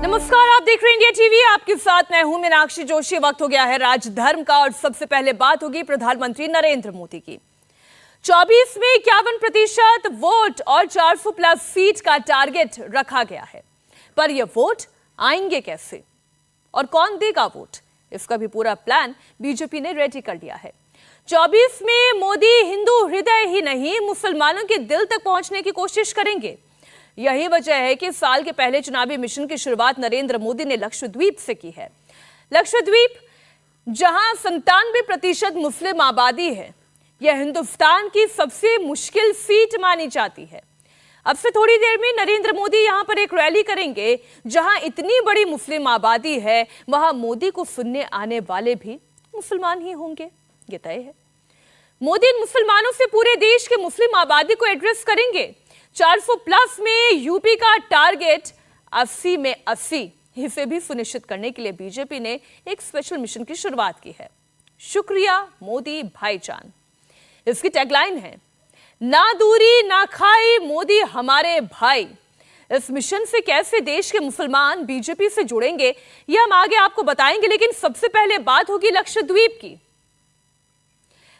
नमस्कार, आप देख रहे हैं इंडिया टीवी। आपके साथ मैं हूं मीनाक्षी जोशी। वक्त हो गया है राजधर्म का और सबसे पहले बात होगी प्रधानमंत्री नरेंद्र मोदी की। 24 में 51% वोट और 400 प्लस सीट का टारगेट रखा गया है, पर ये वोट आएंगे कैसे और कौन देगा वोट, इसका भी पूरा प्लान बीजेपी ने रेडी कर लिया है। 24 में मोदी हिंदू हृदय ही नहीं, मुसलमानों के दिल तक पहुंचने की कोशिश करेंगे। यही वजह है कि साल के पहले चुनावी मिशन की शुरुआत नरेंद्र मोदी ने लक्षद्वीप से की है। लक्षद्वीप जहां 97% मुस्लिम आबादी है, यह हिंदुस्तान की सबसे मुश्किल सीट मानी जाती है। अब से थोड़ी देर में नरेंद्र मोदी यहां पर एक रैली करेंगे। जहां इतनी बड़ी मुस्लिम आबादी है, वहां मोदी को सुनने आने वाले भी मुसलमान ही होंगे, ये तय है। मोदी इन मुसलमानों से पूरे देश के मुस्लिम आबादी को एड्रेस करेंगे। 400 प्लस में यूपी का टारगेट 80 में 80, इसे भी सुनिश्चित करने के लिए बीजेपी ने एक स्पेशल मिशन की शुरुआत की है। शुक्रिया मोदी भाईजान, इसकी टैगलाइन है, ना दूरी ना खाई मोदी हमारे भाई। इस मिशन से कैसे देश के मुसलमान बीजेपी से जुड़ेंगे, यह हम आगे आपको बताएंगे, लेकिन सबसे पहले बात होगी लक्षद्वीप की।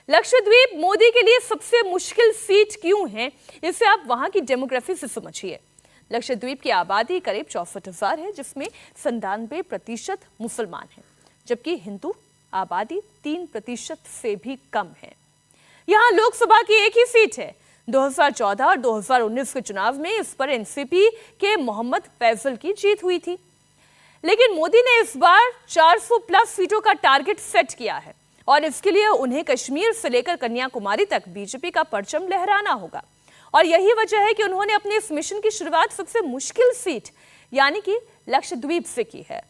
लक्षद्वीप मोदी के लिए सबसे मुश्किल सीट क्यों है, इसे आप वहां की डेमोग्राफी से समझिए। लक्षद्वीप की आबादी करीब 64,000 है, जिसमें 97% मुसलमान हैं, जबकि हिंदू आबादी 3% से भी कम है। यहां लोकसभा की एक ही सीट है। 2014 और 2019 के चुनाव में इस पर एनसीपी के मोहम्मद फैजल की जीत हुई थी, लेकिन मोदी ने इस बार 400 प्लस सीटों का टारगेट सेट किया है और इसके लिए उन्हें कश्मीर से लेकर कन्याकुमारी तक बीजेपी का परचम लहराना होगा। और यही वजह है कि उन्होंने अपने इस मिशन की शुरुआत सबसे मुश्किल सीट यानी कि लक्षद्वीप से की है।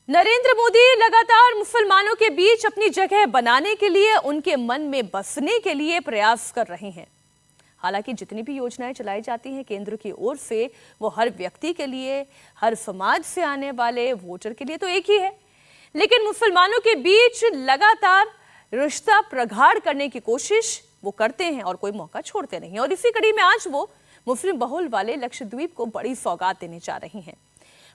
नरेंद्र मोदी लगातार मुसलमानों के बीच अपनी जगह बनाने के लिए, उनके मन में बसने के लिए प्रयास कर रहे हैं। हालांकि जितनी भी योजनाएं चलाई जाती हैं केंद्र की ओर से, वो हर व्यक्ति के लिए, हर समाज से आने वाले वोटर के लिए तो एक ही है, लेकिन मुसलमानों के बीच लगातार रिश्ता प्रगाढ़ करने की कोशिश वो करते हैं और कोई मौका छोड़ते नहीं। और इसी कड़ी में आज वो मुस्लिम बहुल वाले लक्षद्वीप को बड़ी सौगात देने जा रही हैं।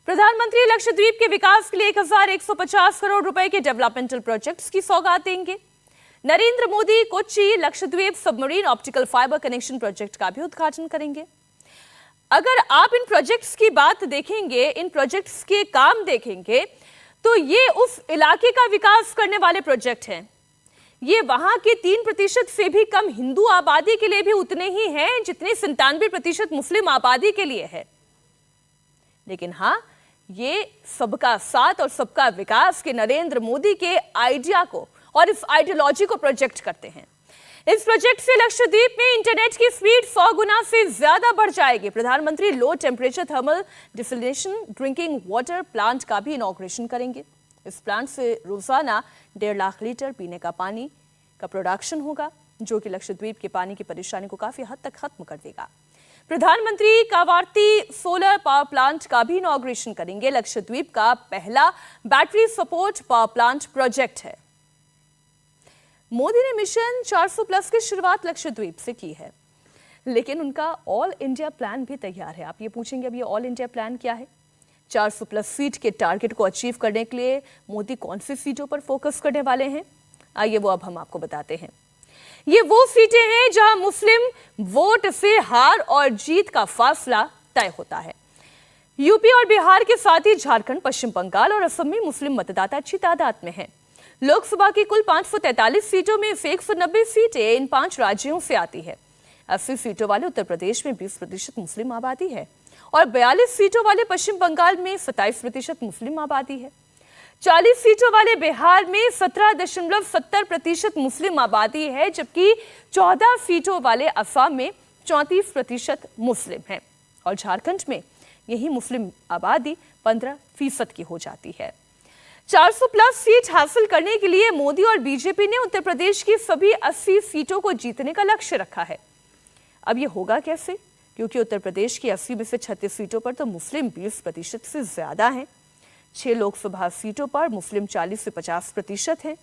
प्रधानमंत्री लक्षद्वीप के विकास के लिए 1150 करोड़ रुपए के डेवलपमेंटल प्रोजेक्ट्स की सौगात देंगे। Narendra Modi Kochi Lakshadweep submarine optical fibre connection project का भी उद्घाटन करेंगे। अगर आप इन प्रोजेक्ट्स की बात देखेंगे, इन प्रोजेक्ट्स के काम देखेंगे, तो ये उस इलाके का विकास करने वाले प्रोजेक्ट हैं। ये वहां के 3% से भी कम हिंदू आबादी के लिए भी उतने ही हैं जितने 97% मुस्लिम आबादी के लिए है। लेकिन हां, ये सबका साथ और सबका विकास के नरेंद्र मोदी के आइडिया को और इस आइडियोलॉजी को प्रोजेक्ट करते हैं। इस प्रोजेक्ट से लक्षद्वीप में इंटरनेट की स्पीड 100 गुना से ज्यादा बढ़ जाएगी। प्रधानमंत्री low temperature thermal desalination drinking water plant का भी इनॉग्रेशन करेंगे। इस प्लांट से रोजाना 1.5 लाख लीटर पीने का पानी का प्रोडक्शन होगा, जो कि लक्षद्वीप के पानी की परेशानी को काफी हद तक खत्म कर देगा। प्रधानमंत्री कावारती सोलर पावर प्लांट का भी इनॉग्रेशन करेंगे। लक्षद्वीप का पहला battery support power plant project है। मोदी ने मिशन 400 प्लस की शुरुआत लक्षद्वीप से की है, लेकिन उनका ऑल इंडिया प्लान भी तैयार है। आप ये पूछेंगे अब ये ऑल इंडिया प्लान क्या है? 400 प्लस सीट के टारगेट को अचीव करने के लिए मोदी कौन सी सीटों पर फोकस करने वाले हैं, आइए वो अब हम आपको बताते हैं। ये वो सीटें हैं जहां मुस्लिम वोट से हार और जीत का फासला तय होता है। यूपी और बिहार के साथ ही झारखंड, पश्चिम बंगाल और असम में मुस्लिम मतदाता अच्छी तादाद में हैं। लोकसभा की कुल 543 सीटों में से 190 सीटें इन 5 राज्यों से आती है। 80 सीटों वाले उत्तर प्रदेश में 20% मुस्लिम आबादी है और 42 सीटों वाले पश्चिम बंगाल में 27% मुस्लिम आबादी है। 40 सीटों वाले बिहार में 17.70% मुस्लिम आबादी है, जबकि 14 सीटों वाले असम में 34% मुस्लिम है और झारखंड में यही मुस्लिम आबादी 15% की हो जाती है। 400 प्लस सीट हासिल करने के लिए मोदी और बीजेपी ने उत्तर प्रदेश की सभी 80 सीटों को जीतने का लक्ष्य रखा है। अब ये होगा कैसे? क्योंकि उत्तर प्रदेश की 80 में से 36 सीटों पर तो मुस्लिम 20% से ज्यादा हैं। 6 लोकसभा सीटों पर मुस्लिम 40 से 50% हैं।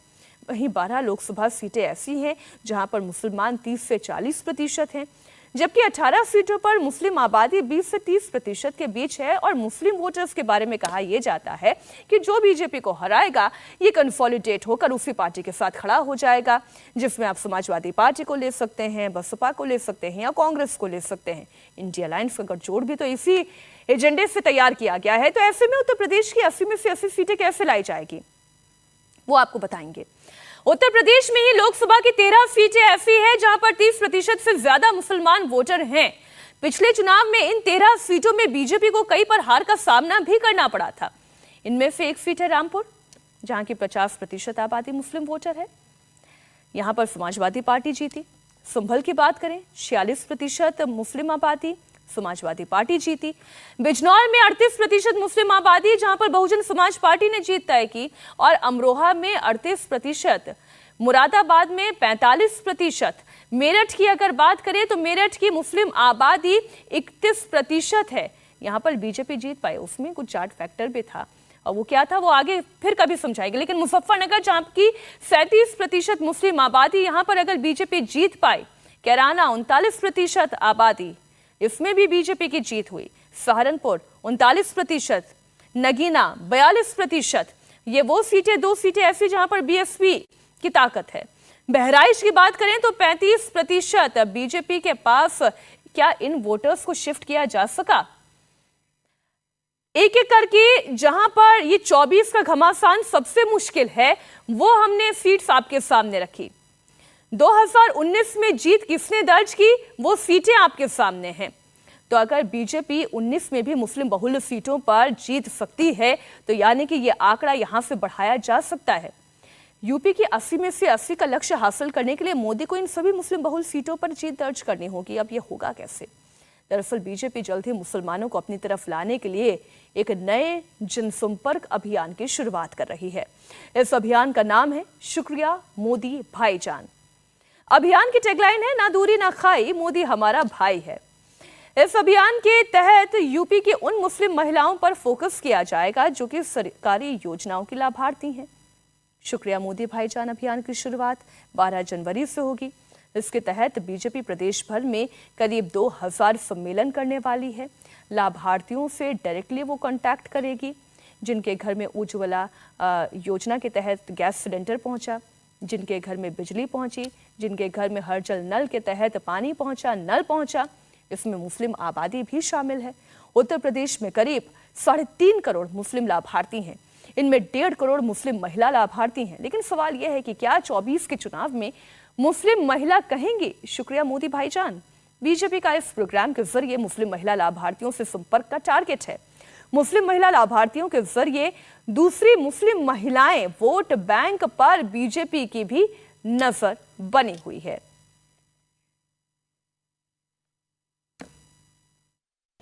वहीं 12 लोकसभा सीटें ऐसी हैं जहां पर मुसलमान 30 से 40% हैं। जबकि 18 सीटों पर मुस्लिम आबादी 20 से 30% के बीच है और मुस्लिम वोटर्स के बारे में कहा यह जाता है कि जो बीजेपी को हराएगा ये कंसोलिडेट होकर उसी पार्टी के साथ खड़ा हो जाएगा, जिसमें आप समाजवादी पार्टी को ले सकते हैं, बसपा को ले सकते हैं या कांग्रेस को ले सकते हैं। इंडिया अलायंस का गठजोड़ भी तो इसी एजेंडे से तैयार किया गया है। तो ऐसे में उत्तर प्रदेश की 80 में से 80 सीटें कैसे लाई जाएगी वो आपको बताएंगे। उत्तर प्रदेश में ही लोकसभा की 13 सीटें ऐसी हैं जहां पर 30% से ज्यादा मुसलमान वोटर हैं। पिछले चुनाव में इन 13 सीटों में बीजेपी को कई बार हार का सामना भी करना पड़ा था। इनमें से एक सीट है रामपुर, जहां की 50% आबादी मुस्लिम वोटर है। यहां पर समाजवादी पार्टी जीती। संभल की बात करें, 46% मुस्लिम आबादी, समाजवादी पार्टी जीती। बिजनौर में 38% मुस्लिम आबादी, जहां पर बहुजन समाज पार्टी ने जीत तय की, और अमरोहा में 38%, मुरादाबाद में 45%। मेरठ की अगर बात करें तो मेरठ की मुस्लिम आबादी 31% है। यहां पर बीजेपी जीत पाई, उसमें कुछ चार्ट फैक्टर भी था और वो क्या था वो आगे फिर कभी समझाएंगे। लेकिन मुजफ्फरनगर जहां की 37% मुस्लिम आबादी, यहां पर अगर बीजेपी जीत पाई। कैराना 39% आबादी, इसमें भी बीजेपी की जीत हुई। सहारनपुर 39%, नगीना 42%। ये वो सीटें, 2 सीटें ऐसी जहां पर बीएसपी की ताकत है। बहराइच की बात करें तो 35% बीजेपी के पास। क्या इन वोटर्स को शिफ्ट किया जा सका? एक एक करके जहां पर ये 24 का घमासान सबसे मुश्किल है, वो हमने सीट्स आपके सामने रखी। 2019 में जीत किसने दर्ज की, वो सीटें आपके सामने हैं। तो अगर बीजेपी 19 में भी मुस्लिम बहुल सीटों पर जीत सकती है तो यानी कि ये आंकड़ा यहां से बढ़ाया जा सकता है। यूपी की 80 में से 80 का लक्ष्य हासिल करने के लिए मोदी को इन सभी मुस्लिम बहुल सीटों पर जीत दर्ज करनी होगी। अब ये होगा कैसे? दरअसल बीजेपी जल्द ही मुसलमानों को अपनी तरफ लाने के लिए एक नए जनसंपर्क अभियान की शुरुआत कर रही है। इस अभियान का नाम है शुक्रिया मोदी भाईजान। अभियान की टैगलाइन है, ना दूरी ना खाई, मोदी हमारा भाई है। इस अभियान के तहत यूपी की उन मुस्लिम महिलाओं पर फोकस किया जाएगा जो कि सरकारी योजनाओं की लाभार्थी हैं। शुक्रिया मोदी भाईजान अभियान की शुरुआत 12 जनवरी से होगी। इसके तहत बीजेपी प्रदेश भर में करीब 2000 सम्मेलन करने वाली है। लाभार्थियों से डायरेक्टली वो कांटेक्ट करेगी, जिनके घर में उज्ज्वला योजना के तहत गैस सिलेंडर पहुंचा, जिनके घर में बिजली पहुंची, जिनके घर में हर जल नल के तहत पानी पहुंचा, नल पहुंचा। इसमें मुस्लिम आबादी भी शामिल है। उत्तर प्रदेश में करीब 3.5 करोड़ मुस्लिम लाभार्थी हैं। इनमें 1.5 करोड़ मुस्लिम महिला लाभार्थी हैं। लेकिन सवाल यह है कि क्या 24 के चुनाव में मुस्लिम महिला कहेंगी शुक्रिया मोदी भाईजान? बीजेपी का इस प्रोग्राम के जरिए मुस्लिम महिला लाभार्थियों से संपर्क का टारगेट है। मुस्लिम महिला लाभार्थियों के जरिए दूसरी मुस्लिम महिलाएं वोट बैंक पर बीजेपी की भी नजर बनी हुई है।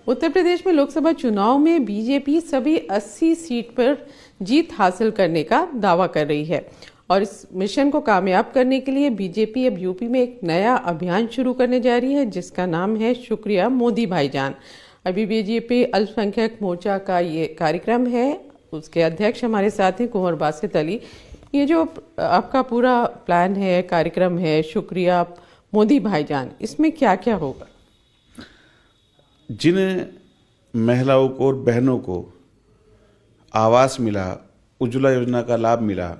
उत्तर प्रदेश में लोकसभा चुनाव में बीजेपी सभी 80 सीट पर जीत हासिल करने का दावा कर रही है और इस मिशन को कामयाब करने के लिए बीजेपी अब यूपी में एक नया अभियान शुरू करने जा रही है, जिसका नाम है शुक्रिया मोदी भाईजान। अभी बीजेपी अल्पसंख्यक मोर्चा का ये कार्यक्रम है, उसके अध्यक्ष हमारे साथ हैं कुंवर बासित अली। ये जो आपका पूरा प्लान है, कार्यक्रम है शुक्रिया मोदी भाईजान, इसमें क्या क्या होगा? जिन महिलाओं को और बहनों को आवास मिला, उज्ज्वला योजना का लाभ मिला,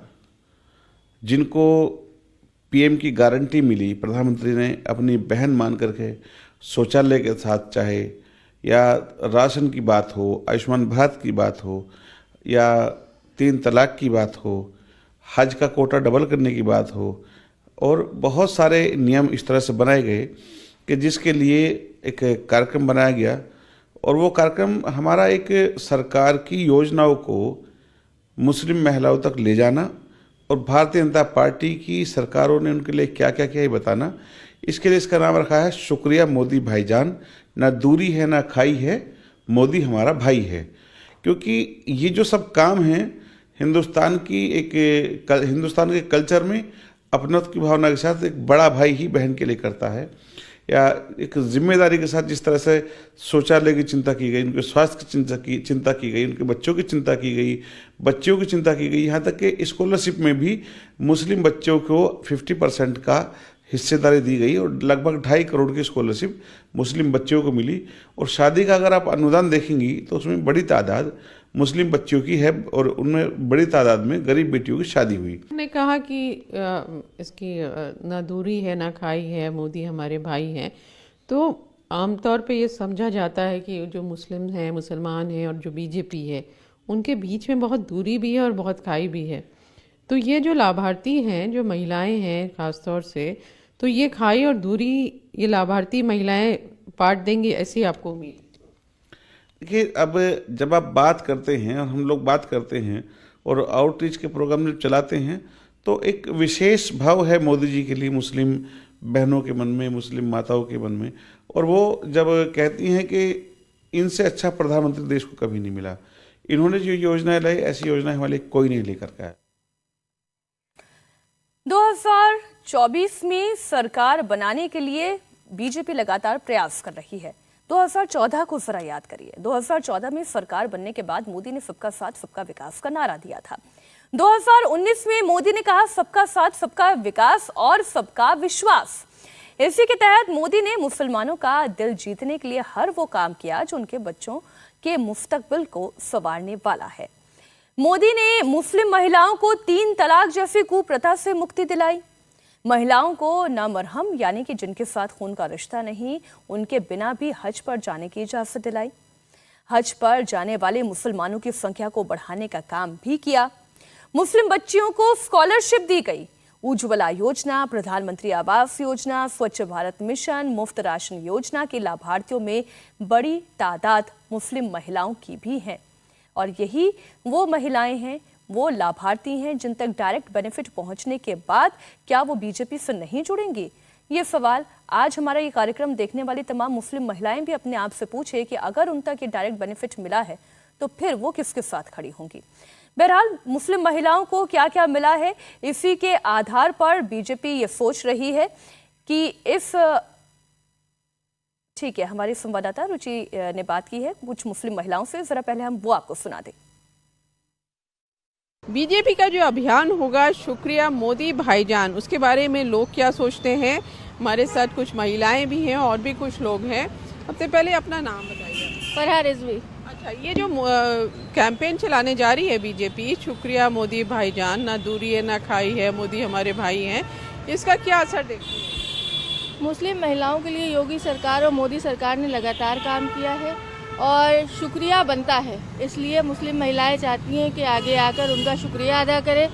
जिनको पीएम की गारंटी मिली, प्रधानमंत्री ने अपनी बहन मान करके शौचालय के साथ, चाहे या राशन की बात हो, आयुष्मान भारत की बात हो, या 3 तलाक की बात हो, हज का कोटा डबल करने की बात हो, और बहुत सारे नियम इस तरह से बनाए गए कि जिसके लिए एक कार्यक्रम बनाया गया। और वो कार्यक्रम हमारा एक सरकार की योजनाओं को मुस्लिम महिलाओं तक ले जाना और भारतीय जनता पार्टी की सरकारों ने उनके लिए क्या क्या किया ये बताना। इसके लिए इसका नाम रखा है शुक्रिया मोदी भाईजान। ना दूरी है ना खाई है, मोदी हमारा भाई है। क्योंकि ये जो सब काम हैं हिंदुस्तान के कल्चर में अपनत्व की भावना के साथ एक बड़ा भाई ही बहन के लिए करता है, या एक जिम्मेदारी के साथ जिस तरह से शौचालय की चिंता की गई, उनके स्वास्थ्य की चिंता की गई, उनके बच्चों की चिंता की गई, बच्चियों की चिंता की गई, यहाँ तक कि स्कॉलरशिप में भी मुस्लिम बच्चों को 50% का हिस्सेदारी दी गई और लगभग 2.5 करोड़ की स्कॉलरशिप मुस्लिम बच्चियों को मिली। और शादी का अगर आप अनुदान देखेंगी तो उसमें बड़ी तादाद मुस्लिम बच्चियों की है और उनमें बड़ी तादाद में गरीब बेटियों की शादी हुई। उन्होंने कहा कि इसकी ना दूरी है ना खाई है, मोदी हमारे भाई हैं। तो आमतौर पे ये समझा जाता है कि जो मुस्लिम हैं, मुसलमान हैं और जो बीजेपी है, उनके बीच में बहुत दूरी भी है और बहुत खाई भी है। तो ये जो लाभार्थी हैं, जो महिलाएं हैं खासतौर से, तो ये खाई और दूरी ये लाभार्थी महिलाएं पाट देंगी, ऐसी आपको उम्मीद? देखिए, अब जब आप बात करते हैं और हम लोग बात करते हैं और आउटरीच के प्रोग्राम जब चलाते हैं तो एक विशेष भाव है मोदी जी के लिए मुस्लिम बहनों के मन में, मुस्लिम माताओं के मन में। और वो जब कहती हैं कि इनसे अच्छा प्रधानमंत्री देश को कभी नहीं मिला, इन्होंने जो योजनाएं लाई ऐसी योजनाएं हमारे कोई नहीं लेकर के आया। 2024 में सरकार बनाने के लिए बीजेपी लगातार प्रयास कर रही है। 2014 को जरा याद करिए। 2014 में सरकार बनने के बाद मोदी ने सबका साथ सबका विकास का नारा दिया था। 2019 में मोदी ने कहा सबका साथ सबका विकास और सबका विश्वास। इसी के तहत मोदी ने मुसलमानों का दिल जीतने के लिए हर वो काम किया जो उनके बच्चों के मुस्तकबिल को संवारने वाला है। मोदी ने मुस्लिम महिलाओं को 3 तलाक जैसी कुप्रथा से मुक्ति दिलाई। महिलाओं को नामरहम यानी कि जिनके साथ खून का रिश्ता नहीं, उनके बिना भी हज पर जाने की इजाजत दिलाई। हज पर जाने वाले मुसलमानों की संख्या को बढ़ाने का काम भी किया। मुस्लिम बच्चियों को स्कॉलरशिप दी गई। उज्ज्वला योजना, प्रधानमंत्री आवास योजना, स्वच्छ भारत मिशन, मुफ्त राशन योजना के लाभार्थियों में बड़ी तादाद मुस्लिम महिलाओं की भी है। और यही वो महिलाएं हैं, वो लाभार्थी हैं जिन तक डायरेक्ट बेनिफिट पहुंचने के बाद क्या वो बीजेपी से नहीं जुड़ेंगी? ये सवाल आज हमारा ये कार्यक्रम देखने वाली तमाम मुस्लिम महिलाएं भी अपने आप से पूछे कि अगर उन तक ये डायरेक्ट बेनिफिट मिला है तो फिर वो किसके साथ खड़ी होंगी। बहरहाल मुस्लिम महिलाओं को क्या क्या मिला है, इसी के आधार पर बीजेपी ये सोच रही है कि इस ठीक है, हमारी संवाददाता रुचि ने बात की है कुछ मुस्लिम महिलाओं से, जरा पहले हम वो आपको सुना दें। बीजेपी का जो अभियान होगा शुक्रिया मोदी भाईजान, उसके बारे में लोग क्या सोचते हैं? हमारे साथ कुछ महिलाएं भी हैं और भी कुछ लोग हैं। सबसे पहले अपना नाम बताइए। फरहा रिजवी। अच्छा, ये जो कैंपेन चलाने जा रही है बीजेपी, शुक्रिया मोदी भाईजान, ना दूरी है ना खाई है, मोदी हमारे भाई हैं, इसका क्या असर देखते हैं? मुस्लिम महिलाओं के लिए योगी सरकार और मोदी सरकार ने लगातार काम किया है और शुक्रिया बनता है। इसलिए मुस्लिम महिलाएं चाहती हैं कि आगे आकर उनका शुक्रिया अदा करें।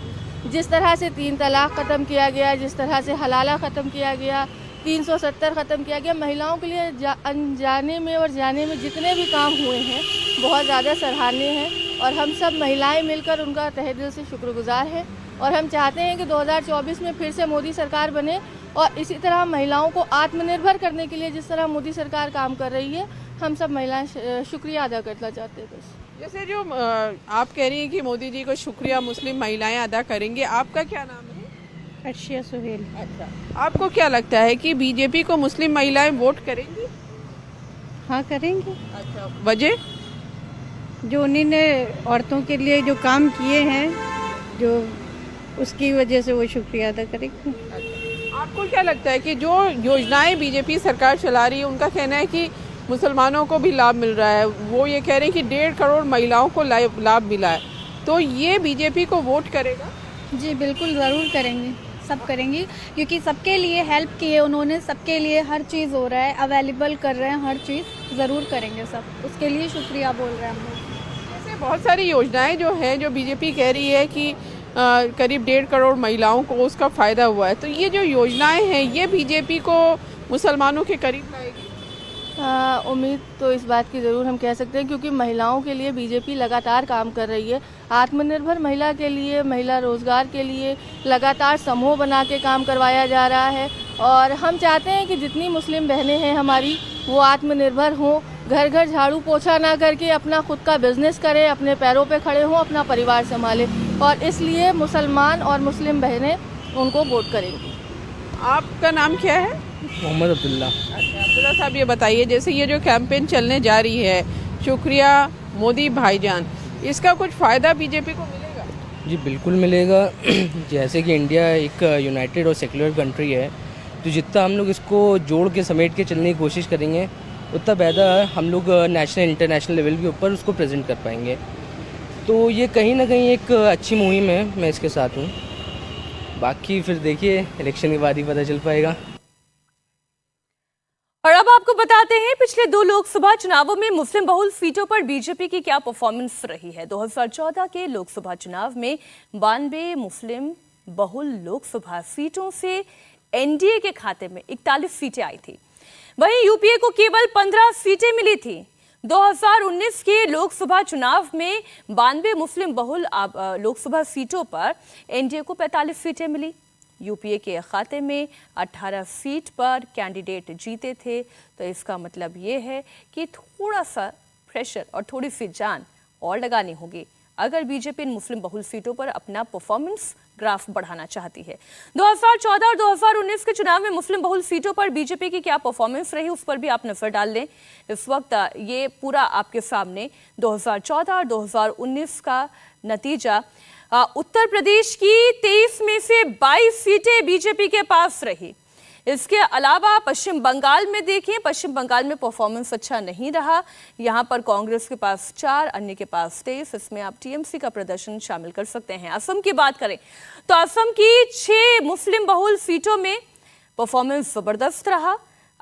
जिस तरह से 3 तलाक ख़त्म किया गया, जिस तरह से हलाला ख़त्म किया गया, 370 ख़त्म किया गया, महिलाओं के लिए अनजाने में और जाने में जितने भी काम हुए हैं बहुत ज़्यादा सराहनीय हैं और हम सब महिलाएं मिलकर उनका तहे दिल से शुक्रगुजार हैं। और हम चाहते हैं कि 2024 में फिर से मोदी सरकार बने और इसी तरह महिलाओं को आत्मनिर्भर करने के लिए जिस तरह मोदी सरकार काम कर रही है, हम सब महिलाएं शुक्रिया अदा करना चाहते हैं। बस जैसे जो आप कह रही हैं कि मोदी जी को शुक्रिया मुस्लिम महिलाएं अदा करेंगे, आपका क्या नाम है? अर्शिया सुहेल। अच्छा, आपको क्या लगता है कि बीजेपी को मुस्लिम महिलाएं वोट करेंगी? हाँ, करेंगे। अच्छा, वजह? जो उन्हीं ने औरतों के लिए जो काम किए हैं, जो उसकी वजह से वो शुक्रिया अदा करेंगे। आपको क्या लगता है कि जो योजनाएं बीजेपी सरकार चला रही है, उनका कहना है कि मुसलमानों को भी लाभ मिल रहा है, वो ये कह रहे हैं कि 1.5 करोड़ महिलाओं को लाभ मिला है, तो ये बीजेपी को वोट करेगा? जी बिल्कुल, ज़रूर करेंगे, सब करेंगे, क्योंकि सबके लिए हेल्प की है उन्होंने, सबके लिए हर चीज़ हो रहा है, अवेलेबल कर रहे हैं हर चीज़, ज़रूर करेंगे सब, उसके लिए शुक्रिया बोल रहे हैं हम लोग। ऐसे बहुत सारी योजनाएं जो हैं जो बीजेपी कह रही है कि करीब 1.5 करोड़ महिलाओं को उसका फ़ायदा हुआ है, तो ये जो योजनाएं हैं ये बीजेपी को मुसलमानों के करीब लाएगी? उम्मीद तो इस बात की ज़रूर हम कह सकते हैं, क्योंकि महिलाओं के लिए बीजेपी लगातार काम कर रही है। आत्मनिर्भर महिला के लिए, महिला रोजगार के लिए लगातार समूह बना के काम करवाया जा रहा है और हम चाहते हैं कि जितनी मुस्लिम बहनें हैं हमारी, वो आत्मनिर्भर हों, घर घर झाड़ू पोछा ना करके अपना खुद का बिजनेस करें, अपने पैरों पे खड़े हों, अपना परिवार संभालें, और इसलिए मुसलमान और मुस्लिम बहनें उनको वोट करेंगी। आपका नाम क्या है? मोहम्मद अब्दुल्ला। अच्छा, अब्दुल्ला साहब ये बताइए, जैसे ये जो कैंपेन चलने जा रही है शुक्रिया मोदी भाईजान, इसका कुछ फ़ायदा बीजेपी को मिलेगा? जी बिल्कुल मिलेगा। जैसे कि इंडिया एक यूनाइटेड और सेक्युलर कंट्री है, तो जितना हम लोग इसको जोड़ के समेट के चलने की कोशिश करेंगे उतना बेहतर हम लोग नेशनल इंटरनेशनल लेवल के ऊपर उसको प्रेजेंट कर पाएंगे। तो ये कहीं ना कहीं एक अच्छी मुहिम है, मैं इसके साथ हूँ। बाकी फिर देखिए इलेक्शन के बाद ही पता चल पाएगा। और अब आपको बताते हैं पिछले 2 लोकसभा चुनावों में मुस्लिम बहुल सीटों पर बीजेपी की क्या परफॉर्मेंस रही है। 2014 के लोकसभा चुनाव में 92 मुस्लिम बहुल लोकसभा सीटों से एनडीए के खाते में 41 सीटें आई थी। वहीं यूपीए को केवल 15 सीटें मिली थी। 2019 के लोकसभा चुनाव में 92 मुस्लिम बहुल लोकसभा सीटों पर एनडीए को 45 सीटें मिली। यूपीए के खाते में 18 सीट पर कैंडिडेट जीते थे। तो इसका मतलब ये है कि थोड़ा सा प्रेशर और थोड़ी सी जान और लगानी होगी अगर बीजेपी इन मुस्लिम बहुल सीटों पर अपना परफॉर्मेंस ग्राफ बढ़ाना चाहती है। 2014 और 2019 के चुनाव में मुस्लिम बहुल सीटों पर बीजेपी की क्या परफॉर्मेंस रही उस पर भी आप नजर डाल लें। इस वक्त ये पूरा आपके सामने 2014 और 2019 का नतीजा। उत्तर प्रदेश की 23 में से 22 सीटें बीजेपी के पास रही। इसके अलावा पश्चिम बंगाल में देखें, पश्चिम बंगाल में परफॉर्मेंस अच्छा नहीं रहा। यहां पर कांग्रेस के पास 4, अन्य के पास 23। इसमें आप टीएमसी का प्रदर्शन शामिल कर सकते हैं। असम की बात करें तो असम की 6 मुस्लिम बहुल सीटों में परफॉर्मेंस जबरदस्त रहा।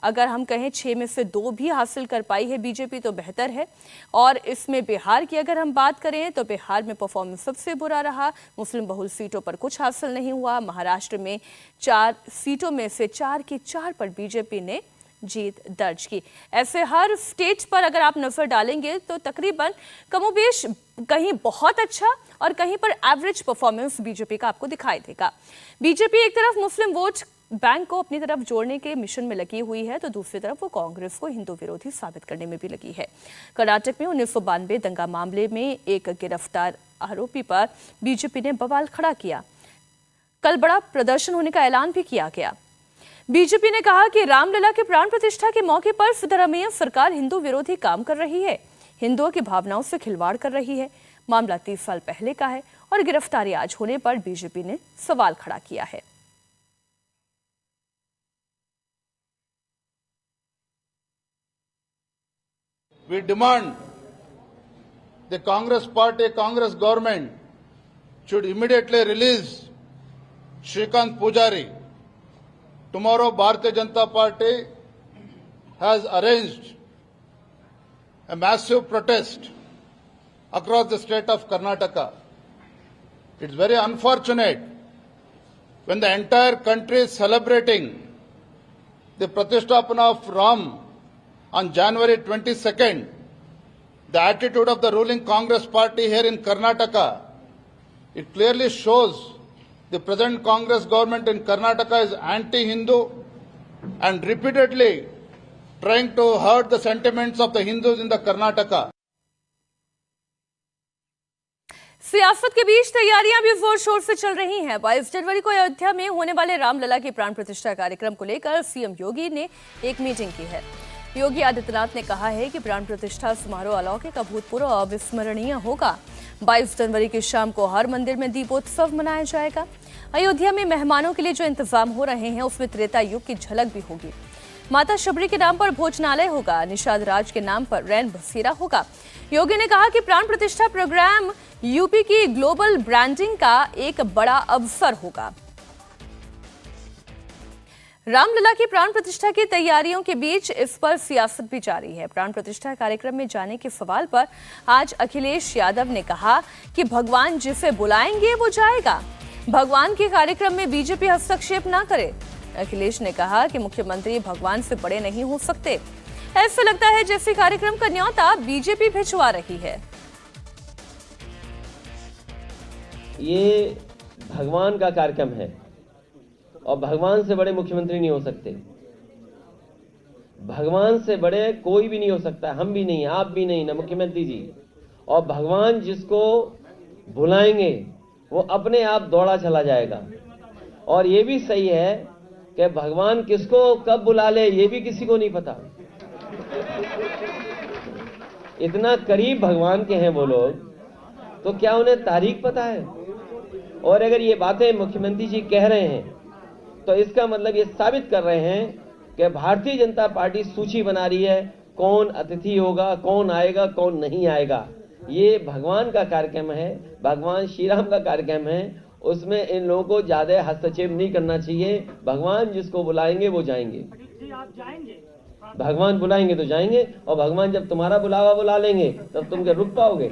अगर हम कहें 6 में से 2 भी हासिल कर पाई है बीजेपी तो बेहतर है। और इसमें बिहार की अगर हम बात करें तो बिहार में परफॉर्मेंस सबसे बुरा रहा। मुस्लिम बहुल सीटों पर कुछ हासिल नहीं हुआ। महाराष्ट्र में 4 सीटों में से 4 की 4 पर बीजेपी ने जीत दर्ज की। ऐसे हर स्टेट पर अगर आप नजर डालेंगे तो तकरीबन कमोबेश कहीं बहुत अच्छा और कहीं पर एवरेज परफॉर्मेंस बीजेपी का आपको दिखाई देगा। बीजेपी एक तरफ मुस्लिम वोट बैंक को अपनी तरफ जोड़ने के मिशन में लगी हुई है तो दूसरी तरफ वो कांग्रेस को हिंदू विरोधी साबित करने में भी लगी है। कर्नाटक में 1992 दंगा मामले में एक गिरफ्तार आरोपी पर बीजेपी ने बवाल खड़ा किया। कल बड़ा प्रदर्शन होने का ऐलान भी किया गया। बीजेपी ने कहा कि रामलला के प्राण प्रतिष्ठा के मौके पर सिद्धरामैया सरकार हिंदू विरोधी काम कर रही है, हिंदुओं की भावनाओं से खिलवाड़ कर रही है। मामला 30 साल पहले का है और गिरफ्तारी आज होने पर बीजेपी ने सवाल खड़ा किया है। We demand the Congress party, Congress government should immediately release Shrikant Pujari. Tomorrow, Bharatiya Janata Party has arranged a massive protest across the state of Karnataka. It's very unfortunate when the entire country is celebrating the Pratisthapana of Ram on January 22nd, the attitude of the ruling Congress party here in Karnataka, it clearly shows the present Congress government in Karnataka is anti-Hindu and repeatedly trying to hurt the sentiments of the Hindus in the Karnataka. सियासत के बीच तैयारियां भी जोर शोर से चल रही हैं। 22 जनवरी को अयोध्या में होने वाले रामलला के प्राण प्रतिष्ठा कार्यक्रम को लेकर सीएम योगी ने एक मीटिंग की है। योगी आदित्यनाथ ने कहा है कि प्राण प्रतिष्ठा समारोह अलौकिक, अभूतपूर्व और अविस्मरणीय होगा। 22 जनवरी की शाम को हर मंदिर में दीपोत्सव मनाया जाएगा। अयोध्या में मेहमानों के लिए जो इंतजाम हो रहे हैं उसमें त्रेता युग की झलक भी होगी। माता शबरी के नाम पर भोजनालय होगा, निषाद राज के नाम पर रैन बसेरा होगा। योगी ने कहा कि प्राण प्रतिष्ठा प्रोग्राम यूपी की ग्लोबल ब्रांडिंग का एक बड़ा अवसर होगा। रामलला की प्राण प्रतिष्ठा की तैयारियों के बीच इस पर सियासत भी जारी है। प्राण प्रतिष्ठा कार्यक्रम में जाने के सवाल पर आज अखिलेश यादव ने कहा कि भगवान जिसे बुलाएंगे वो जाएगा, भगवान के कार्यक्रम में बीजेपी हस्तक्षेप ना करे। अखिलेश ने कहा कि मुख्यमंत्री भगवान से बड़े नहीं हो सकते। ऐसा लगता है जैसे कार्यक्रम का न्योता बीजेपी भिजवा रही है। ये भगवान का कार्यक्रम है और भगवान से बड़े मुख्यमंत्री नहीं हो सकते। भगवान से बड़े कोई भी नहीं हो सकता, हम भी नहीं, आप भी नहीं, ना मुख्यमंत्री जी। और भगवान जिसको बुलाएंगे वो अपने आप दौड़ा चला जाएगा। और ये भी सही है कि भगवान किसको कब बुला ले ये भी किसी को नहीं पता। इतना करीब भगवान के हैं वो लोग, तो क्या उन्हें तारीख पता है? और अगर ये बातें मुख्यमंत्री जी कह रहे हैं तो इसका मतलब ये साबित कर रहे हैं कि भारतीय जनता पार्टी सूची बना रही है कौन अतिथि होगा, कौन आएगा, कौन नहीं आएगा। ये भगवान का कार्यक्रम है, भगवान श्री राम का कार्यक्रम है, उसमें इन लोगों को ज्यादा हस्तक्षेप नहीं करना चाहिए। भगवान जिसको बुलाएंगे वो जाएंगे, भगवान बुलाएंगे तो जाएंगे, और भगवान जब तुम्हारा बुलावा बुला लेंगे तब तुम क्या रुक पाओगे?